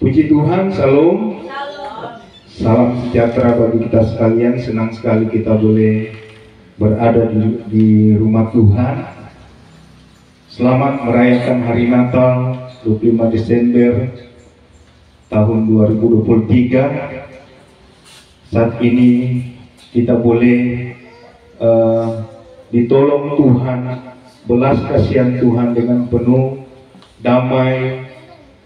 Puji Tuhan, Shalom. Salam sejahtera bagi kita sekalian. Senang sekali kita boleh berada di rumah Tuhan. Selamat merayakan hari Natal 25 Desember tahun 2023. Saat ini kita boleh ditolong Tuhan, belas kasihan Tuhan dengan penuh damai,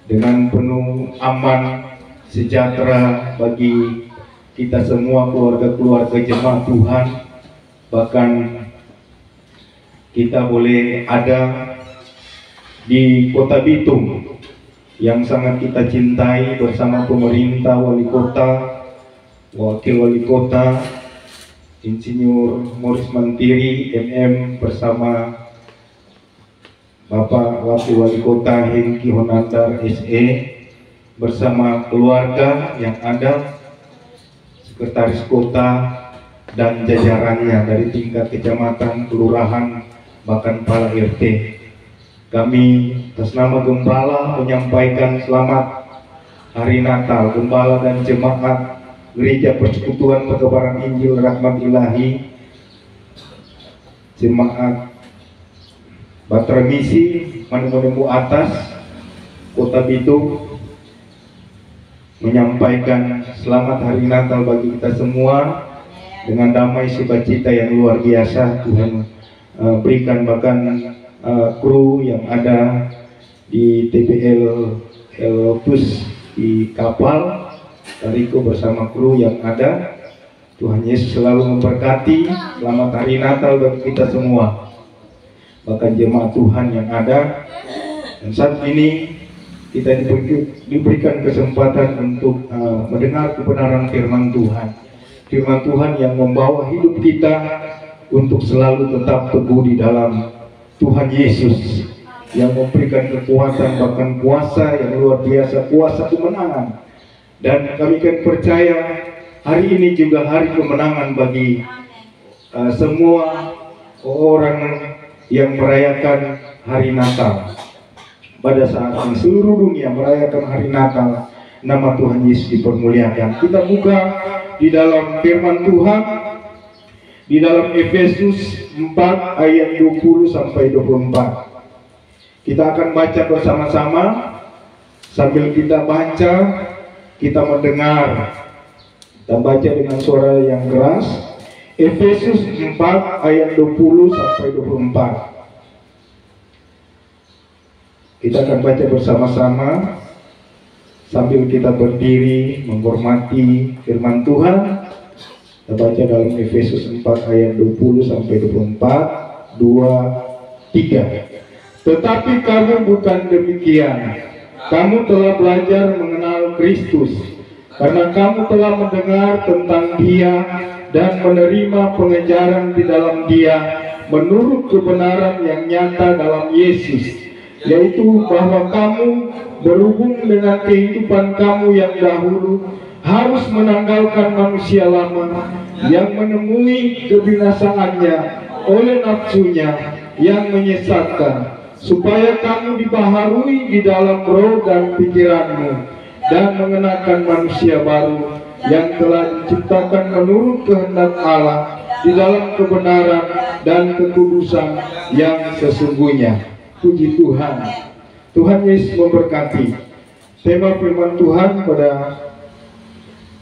dengan penuh aman, sejahtera bagi kita semua, keluarga-keluarga jemaat Tuhan. Bahkan kita boleh ada di Kota Bitung yang sangat kita cintai bersama pemerintah, wali kota, wakil wali kota, Insinyur Morris Mantiri MM bersama Bapak Wakil Wali Kota Hengki Honandar SE bersama keluarga yang ada, sekretaris kota dan jajarannya dari tingkat kecamatan, kelurahan, bahkan kepala RT. Kami atas nama Gembala menyampaikan selamat Hari Natal. Gembala dan jemaat Gereja Persekutuan Penebaran Injil Rahmat Ilahi, jemaat Batra Misi Manemu Atas Kota Bitung menyampaikan selamat Hari Natal bagi kita semua dengan damai sukacita yang luar biasa Tuhan berikan. Bahkan kru yang ada di TPL Elpus di kapal Tariko bersama kru yang ada, Tuhan Yesus selalu memberkati. Selamat Hari Natal bagi kita semua, bahkan jemaat Tuhan yang ada. Dan saat ini kita diberikan kesempatan untuk mendengar kebenaran firman Tuhan. Firman Tuhan yang membawa hidup kita untuk selalu tetap teguh di dalam Tuhan Yesus, yang memberikan kekuatan, bahkan kuasa yang luar biasa, kuasa kemenangan. Dan kami kan percaya hari ini juga hari kemenangan bagi semua orang yang merayakan hari Natal. Pada saat ini seluruh dunia merayakan hari Natal, nama Tuhan Yesus dipermuliakan. Kita buka di dalam firman Tuhan di dalam Efesus 4 ayat 20 sampai 24. Kita akan baca bersama-sama. Sambil kita baca, kita mendengar. Kita baca dengan suara yang keras. Efesus 4 ayat 20 sampai 24. Kita akan baca bersama-sama sambil kita berdiri menghormati firman Tuhan. Kita baca dalam Efesus 4 ayat 20 sampai 24. 2, 3. Tetapi kamu bukan demikian. Kamu telah belajar mengenal Kristus, karena kamu telah mendengar tentang Dia dan menerima pengajaran di dalam Dia menurut kebenaran yang nyata dalam Yesus, yaitu bahwa kamu berhubung dengan kehidupan kamu yang dahulu harus menanggalkan manusia lama yang menemui kebinasaannya oleh nafsunya yang menyesatkan, supaya kamu dibaharui di dalam roh dan pikiranmu, dan mengenakan manusia baru yang telah diciptakan menurut kehendak Allah di dalam kebenaran dan kekudusan yang sesungguhnya. Puji Tuhan. Tuhan Yesus memberkati. Tema firman Tuhan pada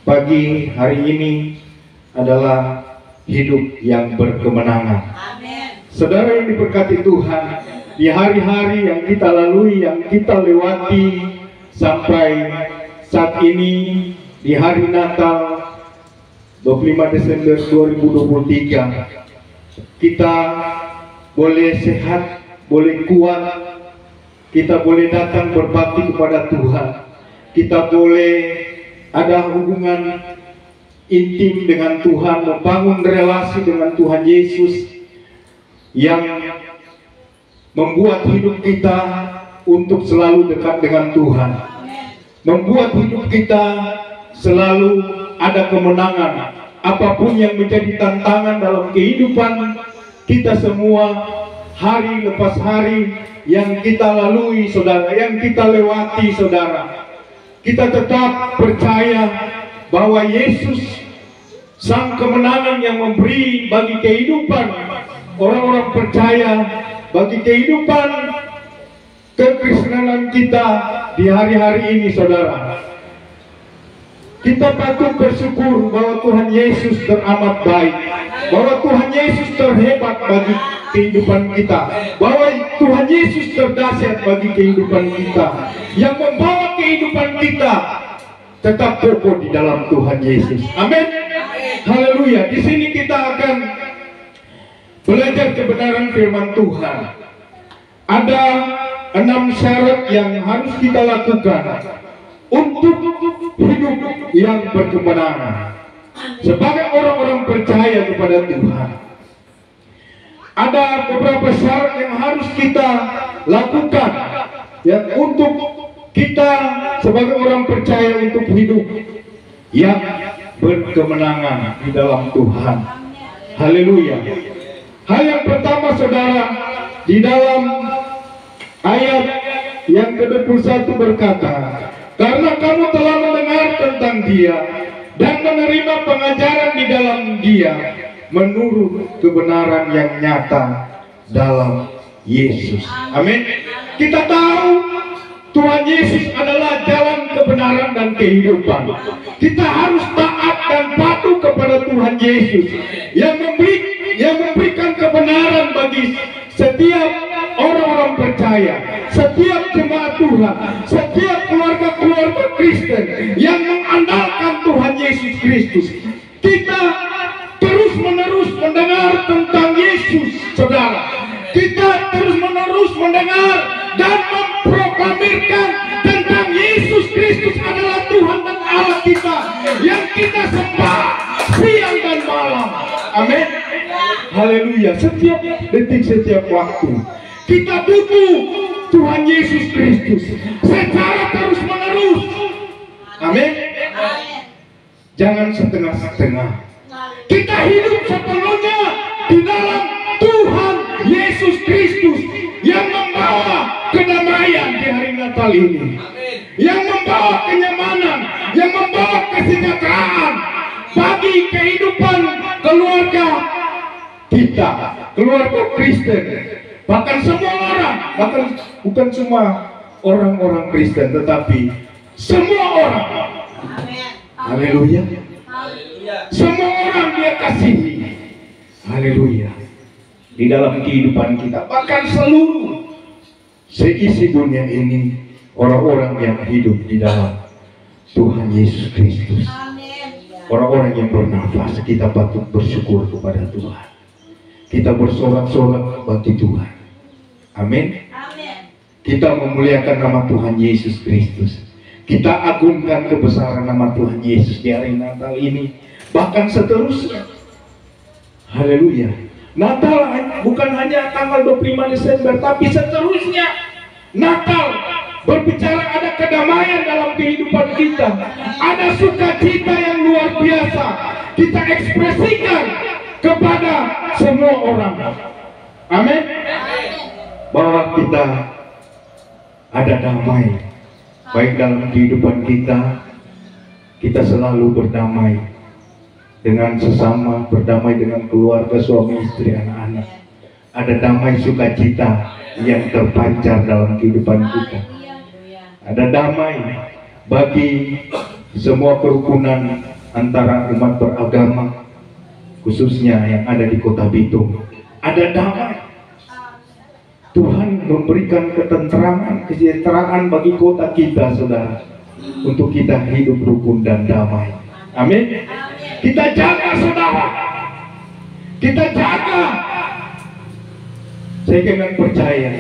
pagi hari ini adalah hidup yang berkemenangan. Saudara yang diberkati Tuhan, di hari-hari yang kita lalui, yang kita lewati sampai saat ini, di hari Natal 25 Desember 2023, kita boleh sehat, boleh kuat, kita boleh datang berbakti kepada Tuhan, kita boleh ada hubungan intim dengan Tuhan, membangun relasi dengan Tuhan Yesus yang membuat hidup kita untuk selalu dekat dengan Tuhan, membuat hidup kita selalu ada kemenangan. Apapun yang menjadi tantangan dalam kehidupan kita semua, hari lepas hari yang kita lalui, saudara, yang kita lewati, saudara, kita tetap percaya bahwa Yesus sang kemenangan yang memberi bagi kehidupan orang-orang percaya, bagi kehidupan kekristenan kita di hari-hari ini, saudara. Kita patut bersyukur bahwa Tuhan Yesus teramat baik, bahwa Tuhan Yesus terhebat bagi kehidupan kita, bahwa Tuhan Yesus terdahsyat bagi kehidupan kita, yang membawa kehidupan kita tetap kokoh di dalam Tuhan Yesus. Amin. Haleluya. Di sini kita akan belajar kebenaran firman Tuhan. Ada 6 syarat yang harus kita lakukan untuk hidup yang berkemenangan sebagai orang-orang percaya kepada Tuhan. Ada beberapa syarat yang harus kita lakukan yang untuk kita sebagai orang percaya untuk hidup yang berkemenangan di dalam Tuhan. Haleluya. Hal yang pertama, saudara, di dalam ayat yang ke-21 berkata, karena kamu telah mendengar tentang Dia dan menerima pengajaran di dalam Dia menurut kebenaran yang nyata dalam Yesus. Amin. Kita tahu Tuhan Yesus adalah jalan kebenaran dan kehidupan. Kita harus taat dan patuh kepada Tuhan Yesus yang memberikan kebenaran bagi setiap orang-orang percaya, setiap jemaat Tuhan, setiap keluarga-keluarga Kristen yang mengandalkan Tuhan Yesus Kristus. Kita terus-menerus mendengar tentang Yesus, saudara. Kita terus-menerus mendengar dan memproklamirkan tentang Yesus Kristus adalah Tuhan dan Allah kita yang kita sembah siang dan malam. Amin. Haleluya. Setiap detik, setiap waktu kita butuh Tuhan Yesus Kristus secara terus-menerus. Amin. Jangan setengah-setengah. Kita hidup sepenuhnya di dalam Tuhan Yesus Kristus yang membawa kedamaian di hari Natal ini, yang membawa kenyamanan, yang membawa kesejahteraan bagi kehidupan keluarga kita, keluarga Kristen, bahkan semua orang, bahkan bukan semua orang-orang Kristen, tetapi semua orang. Haleluya. Semua orang Dia kasihi. Haleluya. Di dalam kehidupan kita, bahkan seluruh seisi dunia ini, orang-orang yang hidup di dalam Tuhan Yesus Kristus, orang-orang yang bernafas, kita patut bersyukur kepada Tuhan. Kita bersorak-sorak bagi Tuhan. Amin. Kita memuliakan nama Tuhan Yesus Kristus. Kita agungkan kebesaran nama Tuhan Yesus di hari Natal ini, bahkan seterusnya. Haleluya. Natal bukan hanya tanggal 25 Desember, tapi seterusnya. Natal berbicara ada kedamaian dalam kehidupan kita, ada sukacita yang luar biasa kita ekspresikan kepada semua orang. Amin. Bahwa kita ada damai, baik dalam kehidupan kita, kita selalu berdamai dengan sesama, berdamai dengan keluarga, suami, istri, anak-anak. Ada damai sukacita yang terpancar dalam kehidupan kita. Ada damai bagi semua kerukunan antara umat beragama, khususnya yang ada di Kota Bitung. Ada damai. Tuhan memberikan ketentraman, kesejahteraan bagi kota kita, saudara, untuk kita hidup rukun dan damai. Amin. Kita jaga, saudara. Kita jaga. Saya dengan percaya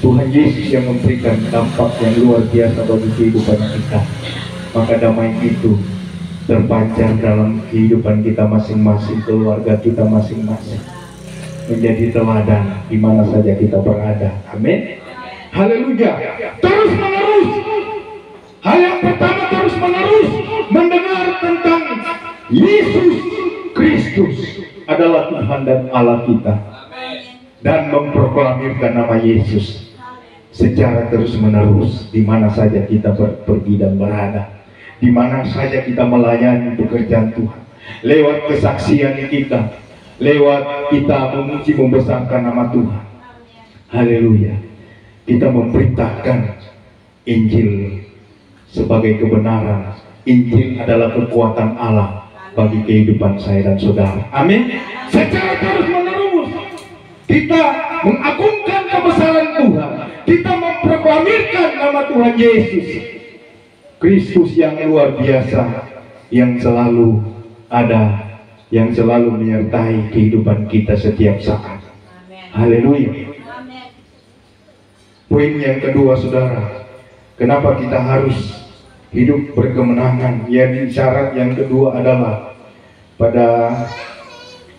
Tuhan Yesus yang memberikan dampak yang luar biasa bagi kehidupan kita. Maka damai itu terpancar dalam kehidupan kita masing-masing, keluarga kita masing-masing, menjadi teladan di mana saja kita berada. Amin. Haleluya. Terus menerus. Hal yang pertama, terus menerus mendengar tentang Yesus Kristus adalah Tuhan dan Allah kita, dan memproklamirkan nama Yesus. secara terus-menerus di mana saja kita pergi dan berada, di mana saja kita melayani pekerjaan Tuhan, lewat kesaksian kita, lewat kita memuji membesarkan nama Tuhan. Haleluya. Kita memberitakan Injil sebagai kebenaran. Injil adalah kekuatan Allah bagi kehidupan saya dan saudara. Amin. Secara terus-menerus kita mengagungkan kebesaran Tuhan. Kita memproklamirkan nama Tuhan Yesus Kristus yang luar biasa, yang selalu ada, yang selalu menyertai kehidupan kita setiap saat. Haleluya. Poin yang kedua, saudara, kenapa kita harus hidup berkemenangan? Yang syarat yang kedua adalah pada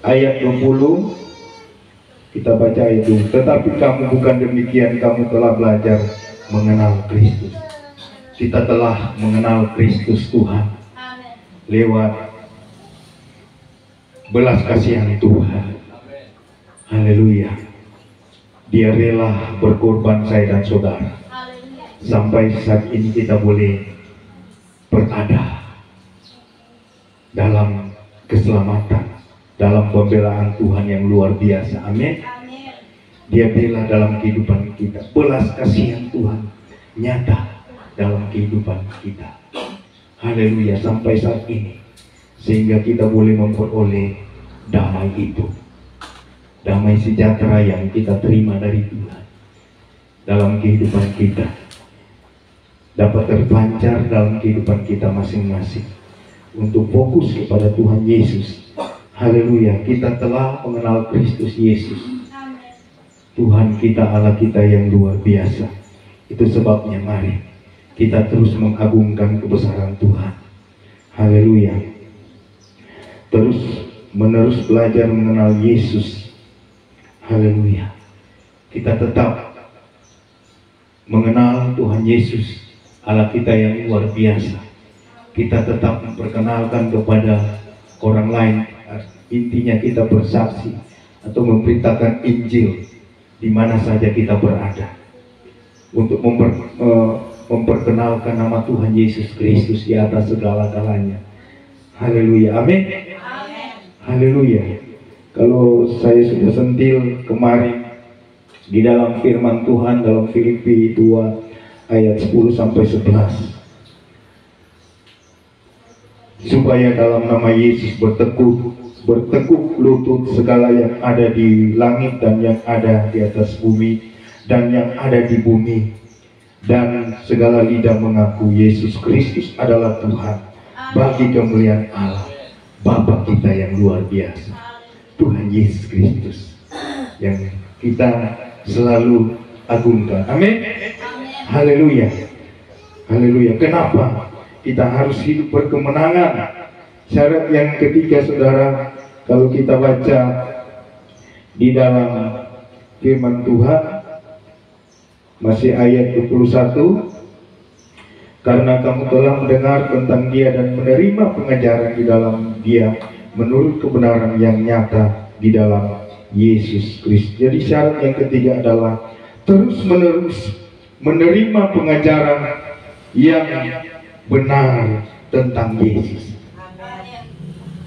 ayat 20, kita baca itu, tetapi kamu bukan demikian, kamu telah belajar mengenal Kristus. Kita telah mengenal Kristus Tuhan lewat belas kasihan Tuhan. Haleluya. Dia rela berkorban saya dan saudara. Sampai saat ini kita boleh berada dalam keselamatan, dalam pembelaan Tuhan yang luar biasa. Amin. Dia bela dalam kehidupan kita. Belas kasihan Tuhan nyata dalam kehidupan kita. Haleluya, sampai saat ini. Sehingga kita boleh memperoleh damai itu. Damai sejahtera yang kita terima dari Tuhan dalam kehidupan kita dapat terpancar dalam kehidupan kita masing-masing untuk fokus kepada Tuhan Yesus. Haleluya, kita telah mengenal Kristus Yesus, Tuhan kita, Allah kita yang luar biasa. Itu sebabnya mari kita terus mengagungkan kebesaran Tuhan. Haleluya. Terus menerus belajar mengenal Yesus. Haleluya. Kita tetap mengenal Tuhan Yesus, Allah kita yang luar biasa. Kita tetap memperkenalkan kepada orang lain. Intinya kita bersaksi atau memberitakan Injil di mana saja kita berada, untuk memperkenalkan nama Tuhan Yesus Kristus di atas segala-galanya. Haleluya. Amin. Haleluya. Kalau saya sudah sentil kemarin di dalam firman Tuhan dalam Filipi 2 ayat 10 sampai 11, supaya dalam nama Yesus bertekuk lutut segala yang ada di langit dan yang ada di atas bumi dan yang ada di bumi, dan segala lidah mengaku Yesus Kristus adalah Tuhan, bagi kemuliaan Allah Bapa kita yang luar biasa. Tuhan Yesus Kristus yang kita selalu agungkan. Amin. Haleluya. Haleluya. Kenapa kita harus hidup berkemenangan? Syarat yang ketiga, saudara, kalau kita baca di dalam firman Tuhan, masih ayat 21, karena kamu telah mendengar tentang Dia dan menerima pengajaran di dalam Dia menurut kebenaran yang nyata di dalam Yesus Kristus. Jadi syarat yang ketiga adalah terus-menerus menerima pengajaran yang benar tentang Yesus.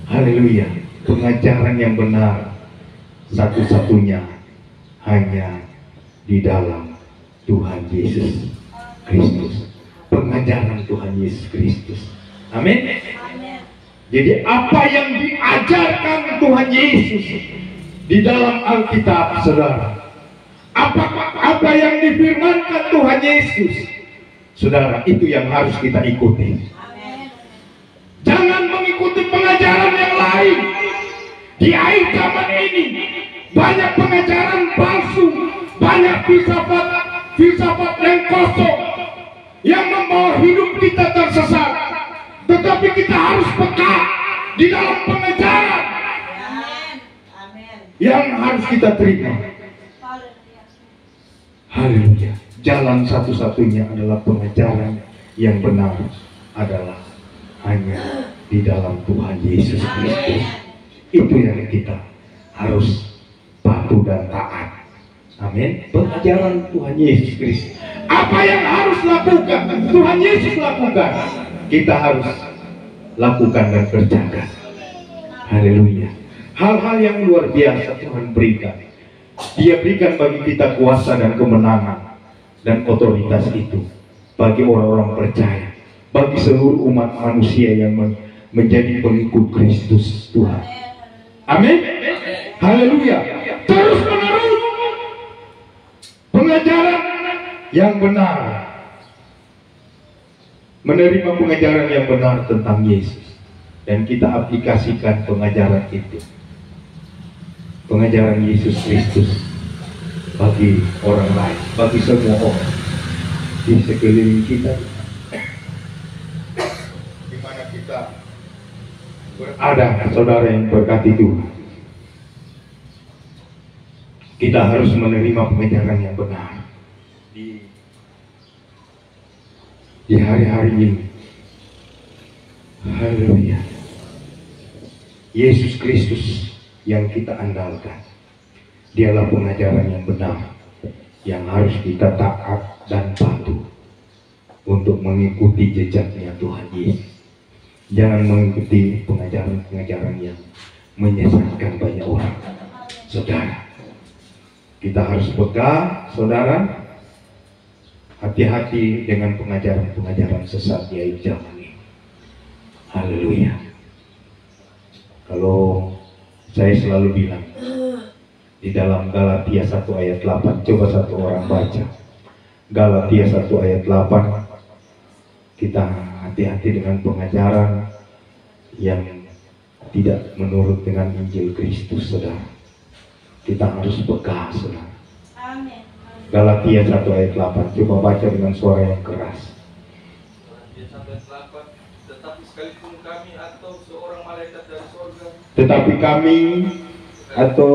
Haleluya. Pengajaran yang benar satu-satunya hanya di dalam Tuhan Yesus Kristus. Pengajaran Tuhan Yesus Kristus. Amin. Jadi apa yang diajarkan Tuhan Yesus di dalam Alkitab, saudara, apa yang difirmankan Tuhan Yesus, saudara, itu yang harus kita ikuti. Jangan mengikuti pengajaran yang lain. Di akhir zaman ini banyak pengajaran palsu, banyak filsafat yang kosong yang membawa hidup kita tersesat. Tetapi kita harus peka di dalam pengajaran yang harus kita terima. Haleluya. Jalan satu-satunya adalah pengajaran yang benar adalah hanya di dalam Tuhan Yesus Kristus. Itu yang kita harus patuh dan taat. Amin. Pengajaran Tuhan Yesus Kristus. Apa yang harus lakukan Tuhan Yesus lakukan, kita harus lakukan dan kerjakan. Haleluya. Hal-hal yang luar biasa Tuhan berikan. Dia berikan bagi kita kuasa dan kemenangan dan otoritas itu bagi orang-orang percaya, bagi seluruh umat manusia yang menjadi pengikut Kristus Tuhan. Amin. Haleluya. Terus menerus pengajaran yang benar, menerima pengajaran yang benar tentang Yesus, dan kita aplikasikan pengajaran itu, pengajaran Yesus Kristus bagi orang lain, bagi semua orang di sekeliling kita, di mana kita berada. Saudara yang berkati Tuhan, kita harus menerima pengajaran yang benar di hari-hari ini. Haleluya. Yesus Kristus yang kita andalkan, dialah pengajaran yang benar yang harus kita taat dan patuh untuk mengikuti jejaknya Tuhan Yesus. Jangan mengikuti pengajaran-pengajaran yang menyesatkan banyak orang. Saudara, kita harus pegang, saudara, hati-hati dengan pengajaran-pengajaran sesat di zaman ini. Haleluya. Kalau saya selalu bilang di dalam Galatia 1 ayat 8, coba satu orang baca Galatia 1 ayat 8. Kita hati-hati dengan pengajaran yang tidak menurut dengan Injil Kristus, saudara. Kita harus pegang, saudara. Amin. Galatia 1 ayat 8. Coba baca dengan suara yang keras. Galatia 1 ayat 8. Tetapi sekalipun kami atau seorang malaikat dari surga, Tetapi kami atau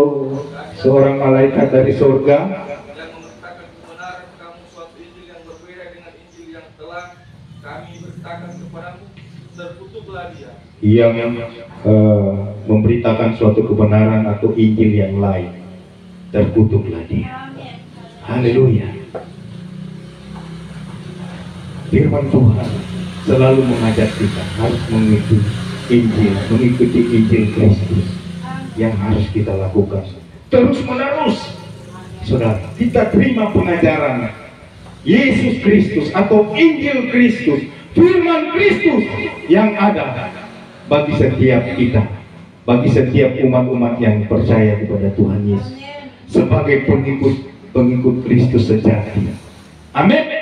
seorang malaikat dari surga yang memberitakan kebenaran kamu suatu Injil yang berbeda dengan Injil yang telah kami beritakan kepadamu, terkutuklah dia. yang memberitakan suatu kebenaran atau Injil yang lain, terkutuklah dia. Amin. Haleluya. Firman Tuhan selalu mengajak kita harus mengikuti Injil Kristus yang harus kita lakukan terus menerus. Saudara, kita terima pengajaran Yesus Kristus atau Injil Kristus, firman Kristus yang ada bagi setiap kita, bagi setiap umat-umat yang percaya kepada Tuhan Yesus sebagai pengikut Kristus sejati. Amin.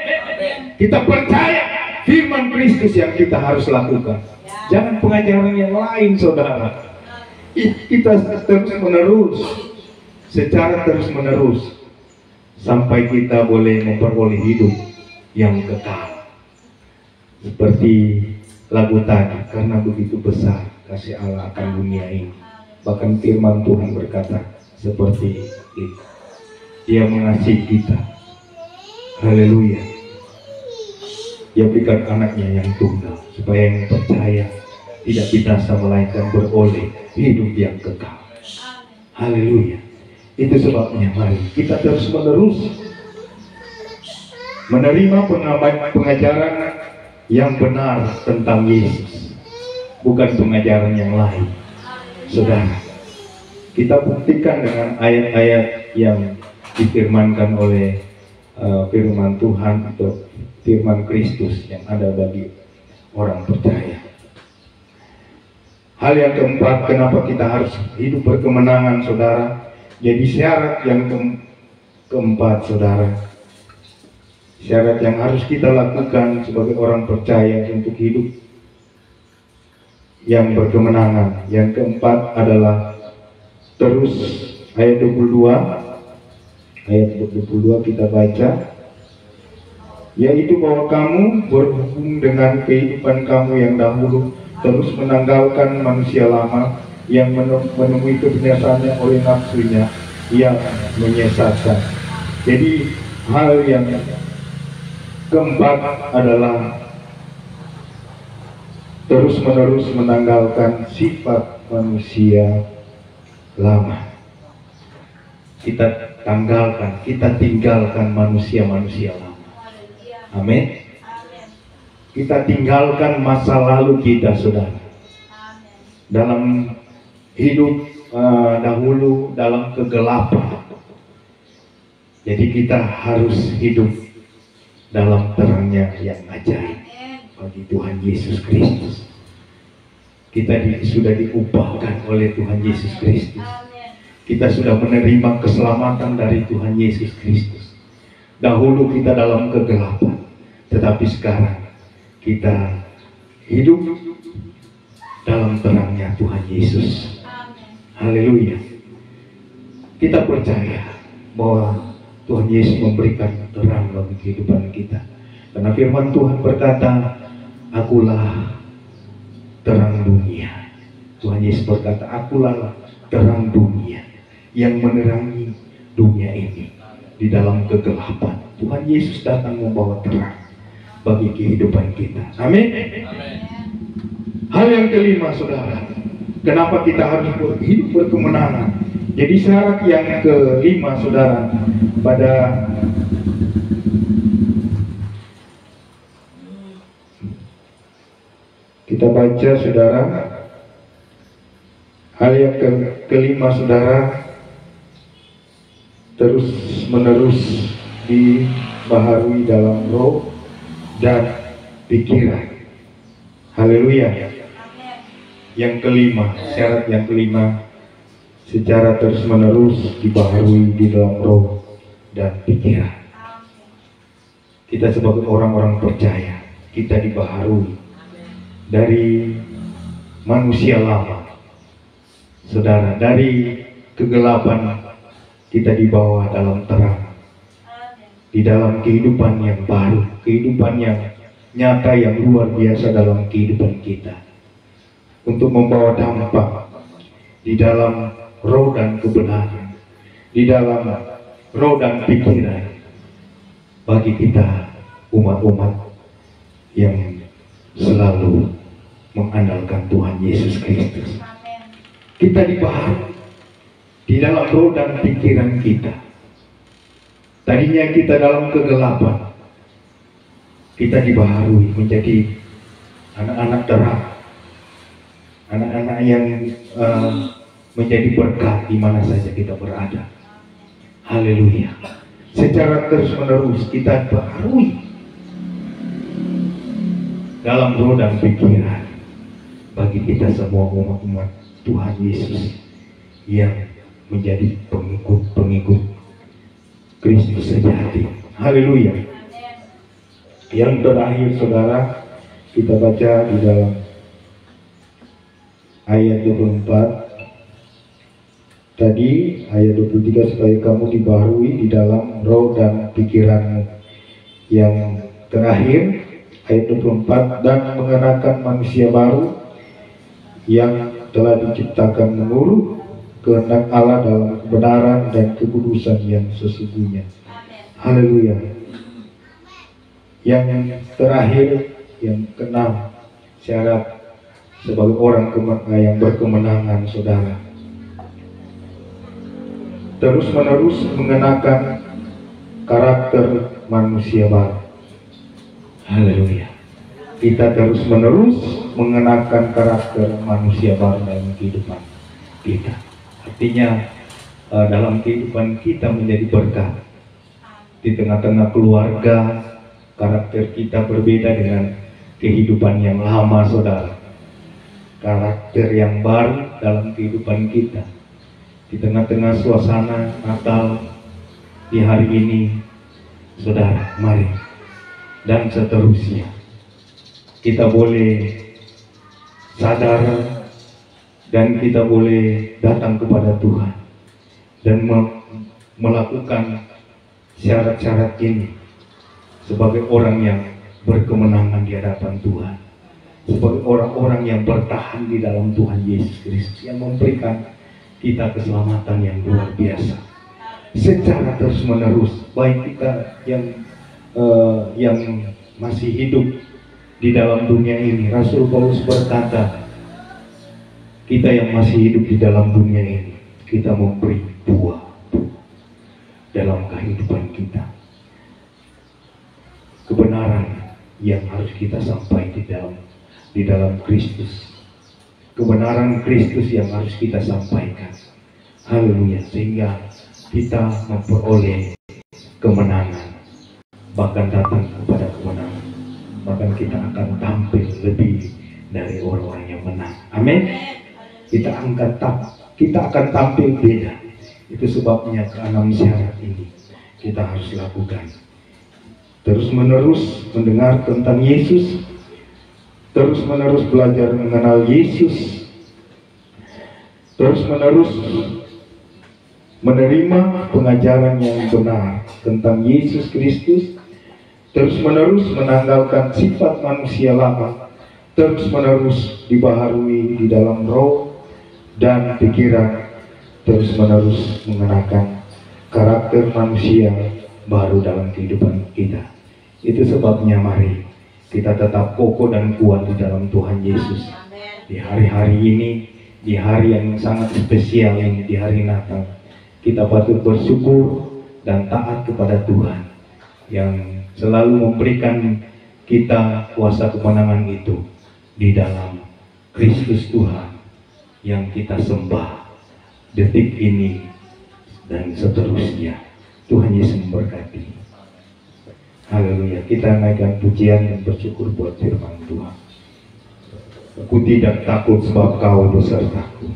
Kita percaya firman Kristus yang kita harus lakukan. Jangan pengajaran yang lain, saudara. Kita terus menerus, secara terus menerus, sampai kita boleh memperoleh hidup yang kekal. Seperti lagu tadi, karena begitu besar kasih Allah akan dunia ini. Bahkan firman Tuhan berkata seperti itu. Dia mengasihi kita. Haleluya. Dia berikan anaknya yang tunggal supaya yang percaya tidak binasa melainkan beroleh hidup yang kekal. Haleluya. Itu sebabnya mari kita terus menerus menerima pengajaran yang benar tentang Yesus, bukan pengajaran yang lain. Saudara, kita buktikan dengan ayat-ayat yang difirmankan oleh firman Tuhan atau firman Kristus yang ada bagi orang percaya. Hal yang keempat, kenapa kita harus hidup berkemenangan, saudara? Jadi syarat yang keempat, saudara, syarat yang harus kita lakukan sebagai orang percaya untuk hidup yang berkemenangan. Yang keempat adalah terus ayat 22. Ayat 22 kita baca, yaitu bahwa kamu berhubung dengan kehidupan kamu yang dahulu, terus menanggalkan manusia lama yang menemui kebinasaannya oleh nafsunya yang menyesatkan. Jadi hal yang keempat adalah terus menerus menanggalkan sifat manusia lama. Kita tanggalkan, kita tinggalkan manusia-manusia lama. Amin. Kita tinggalkan masa lalu kita, saudara. Dalam hidup dahulu dalam kegelapan. Jadi kita harus hidup dalam terangnya yang ajaib bagi Tuhan Yesus Kristus. Kita sudah diubahkan oleh Tuhan Yesus Kristus. Kita sudah menerima keselamatan dari Tuhan Yesus Kristus. Dahulu kita dalam kegelapan, tetapi sekarang kita hidup dalam terangnya Tuhan Yesus. Haleluya. Kita percaya bahwa Tuhan Yesus memberikan terang bagi kehidupan kita. Karena firman Tuhan berkata, akulah terang dunia. Tuhan Yesus berkata, akulah terang dunia yang menerangi dunia ini di dalam kegelapan. Tuhan Yesus datang membawa terang bagi kehidupan kita. Amin. Hal yang kelima, saudara, kenapa kita harus hidup berkemenangan? Jadi syarat yang kelima, saudara, pada kita baca, saudara, hal yang kelima, saudara, terus menerus dibaharui dalam roh dan pikiran. Haleluya. Yang kelima, syarat yang kelima, secara terus menerus dibaharui di dalam roh dan pikiran. Kita sebagai orang-orang percaya, kita dibaharui dari manusia lama, saudara. Dari kegelapan kita dibawa dalam terang, di dalam kehidupan yang baru, kehidupan yang nyata, yang luar biasa dalam kehidupan kita, untuk membawa dampak di dalam roh dan kebenaran, di dalam roh dan pikiran bagi kita umat-umat yang selalu mengandalkan Tuhan Yesus Kristus. Kita dibaharui di dalam roh dan pikiran kita. Tadinya kita dalam kegelapan, kita dibaharui menjadi anak-anak terang, anak-anak yang menjadi berkat di mana saja kita berada. Haleluya. Secara terus-menerus kita dibaharui dalam roh dan pikiran bagi kita semua umat-umat Tuhan Yesus yang menjadi pengikut-pengikut Kristus sejati. Haleluya. Yang terakhir, saudara, kita baca di dalam ayat 24 tadi, ayat 23, supaya kamu dibaharui di dalam roh dan pikiranmu. Yang terakhir, ayat 24, dan mengenakan manusia baru yang telah diciptakan menurut kehendak Allah dalam kebenaran dan kekudusan yang sesungguhnya. Haleluya. Yang terakhir, yang keenam, syarat sebagai orang yang berkemenangan, saudara, terus menerus mengenakan karakter manusia baru. Haleluya. Kita terus menerus mengenakan karakter manusia baru dalam kehidupan kita. Artinya dalam kehidupan kita menjadi berkat. Di tengah-tengah keluarga, karakter kita berbeda dengan kehidupan yang lama, saudara. Karakter yang baru dalam kehidupan kita. Di tengah-tengah suasana Natal di hari ini, saudara, mari, dan seterusnya, kita boleh sadar dan kita boleh datang kepada Tuhan dan melakukan syarat-syarat ini sebagai orang yang berkemenangan di hadapan Tuhan, sebagai orang-orang yang bertahan di dalam Tuhan Yesus Kristus yang memberikan kita keselamatan yang luar biasa secara terus-menerus. Baik kita yang masih hidup di dalam dunia ini, Rasul Paulus berkata, kita yang masih hidup di dalam dunia ini, kita memberi buah. dalam kehidupan kita. Kebenaran yang harus kita sampaikan di dalam Kristus. Kebenaran Kristus yang harus kita sampaikan. Haleluya, sehingga kita memperoleh kemenangan, bahkan datang kepada kemenangan. Bahkan kita akan tampil lebih dari orang-orang yang menang. Amin. Kita akan tampil beda. Itu sebabnya keenam syarat ini kita harus lakukan. Terus menerus mendengar tentang Yesus, terus menerus belajar mengenal Yesus, terus menerus menerima pengajaran yang benar tentang Yesus Kristus, terus menerus menanggalkan sifat manusia lama, terus menerus dibaharui di dalam roh dan pikiran, terus menerus mengenakan karakter manusia baru dalam kehidupan kita. Itu sebabnya mari kita tetap kokoh dan kuat di dalam Tuhan Yesus. Di hari-hari ini, di hari yang sangat spesial ini, di hari Natal, kita patut bersyukur dan taat kepada Tuhan yang selalu memberikan kita kuasa kemenangan itu di dalam Kristus Tuhan yang kita sembah detik ini dan seterusnya. Tuhan Yesus memberkati. Haleluya. Kita naikkan pujian dan bersyukur buat firman Tuhan. Aku tidak takut sebab Kau besertaku.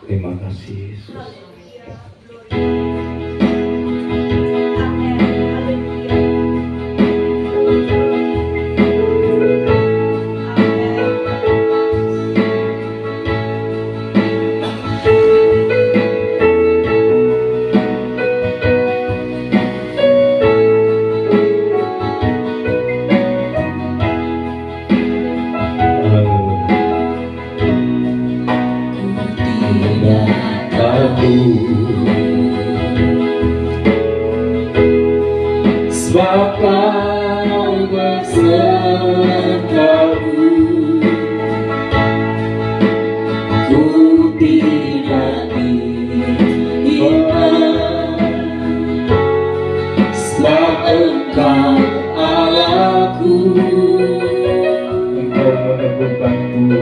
Terima kasih Yesus. Sebab Kau besertaku, ku tidak dihilang. Sebab Engkau Allahku, Engkau meneguhkanku,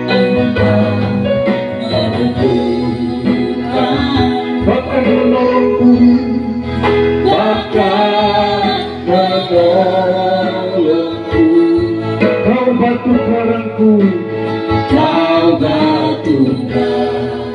Engkau meneguhkan, bahkan menolongku, bahkan menolongku. Kau batu karangku, Kau batu karang